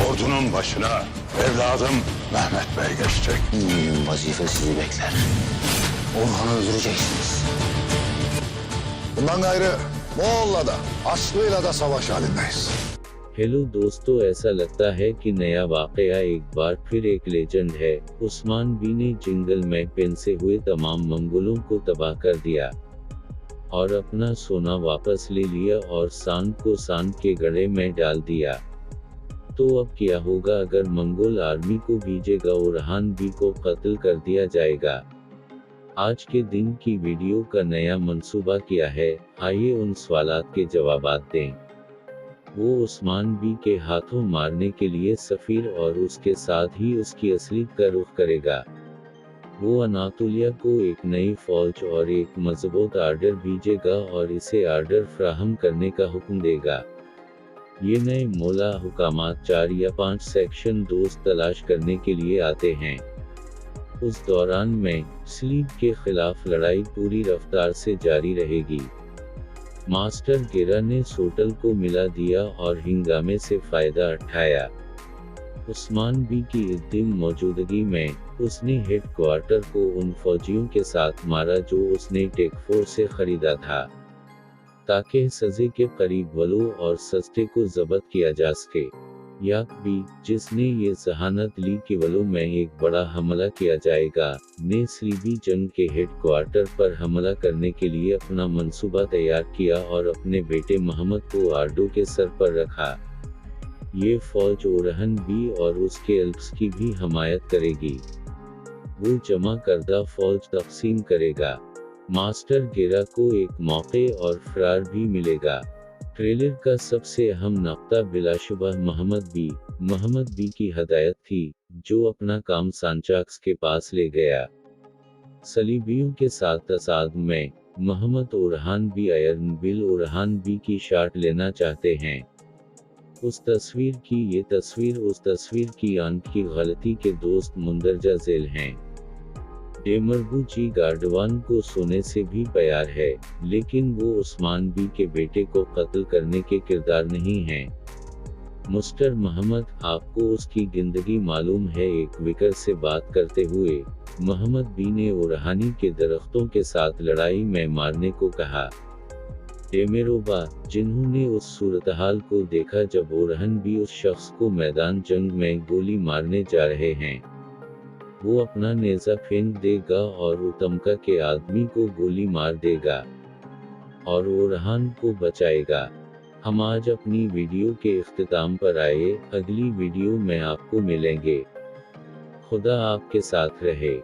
Ordunun başına evladım Mehmet Bey geçecek. Mühim vazife sizi bekler. Orhan'ı öldüreceksiniz. Bundan gayrı Moğol'la da Aslı'yla da savaş halindeyiz. Hello दोस्तों, ऐसा लगता है कि नया वाकया एक बार फिर एक लेजेंड है। उस्मान बी ने जंगल में पेन से हुए तमाम मंगोलों को तबाह कर दिया और अपना सोना वापस ले लिया और सांड को सांड के गड़े में डाल दिया। तो अब क्या होगा अगर मंगोल आर्मी को भेजेगा ओरहान बी को कत्ल कर दिया जाएगा। आज के दिन की वीडियो का नया मंसूबा क्या है, आइए उन सवालात के जवाबात दें। वो उस्मान बी के हाथों मारने के लिए सफ़ीर और उसके साथ ही उसकी असलीत का रुख करेगा। वो अनातोलिया को एक नई फौज और एक मजबूत आर्डर भेजेगा और इसे आर्डर फ्राहम करने का हुक्म देगा। ये नए मौला हुकामात 4 या 5 सेक्शन दोस्त तलाश करने के लिए आते हैं। उस दौरान में स्लीप के खिलाफ लड़ाई पूरी रफ्तार से जारी रहेगी। मास्टर गेरा ने सोटल को मिला दिया और हिंगामे से फायदा उठाया। उस्मान बी की इद्दिम मौजूदगी में उसने हेड क्वार्टर को उन फौजियों के साथ मारा जो उसने टेक-4 से खरीदा था, ताकि सजे के करीब वलों और सस्ते को जब्त किया जा सके। याक बी, जिसने ये जहानत ली कि वलों में एक बड़ा हमला किया जाएगा, ने स्लीबी जंग के हेड क्वार्टर पर हमला करने के लिए अपना मंसूबा तैयार किया और अपने बेटे मोहम्मद को आर्डो के सर पर रखा। ये फौज ओरहन बी और उसके अल्प्स की भी हमायत करेगी। वो जमा करदा फौज तकसीम करेगा। मास्टर गेरा को एक मौके और फरार भी मिलेगा। ट्रेलर का सबसे अहम नुक्ता बिलाशुबह मोहम्मद बी की हदायत थी, जो अपना काम सांचाक्स के पास ले गया। सलीबियों के साथ तसाद में मोहम्मद ओरहान बी आयरन बिल ओरहान बी की शाट लेना चाहते हैं। उस तस्वीर की आंख की गलती के दोस्त मुंदरजा झेल हैं। डेमरबू जी गार्डवान को सोने से भी प्यार है, लेकिन वो उस्मान बी के बेटे को कत्ल करने के किरदार नहीं हैं। मुस्टर मोहम्मद, आपको उसकी जिंदगी मालूम है। एक विकर से बात करते हुए मोहम्मद बी ने ओरहानी के दरख्तों के साथ लड़ाई में मारने को कहा। डेमेरोबा, जिन्होंने उस सूरतहाल को देखा जब ओरहन बी उस शख्स को मैदान जंग में गोली मारने जा रहे हैं, वो अपना नेज़ा फेंक देगा और उतमका के आदमी को गोली मार देगा और ओरहान को बचाएगा। हम आज अपनी वीडियो के इख्तिताम पर आए। अगली वीडियो में आपको मिलेंगे। खुदा आपके साथ रहे।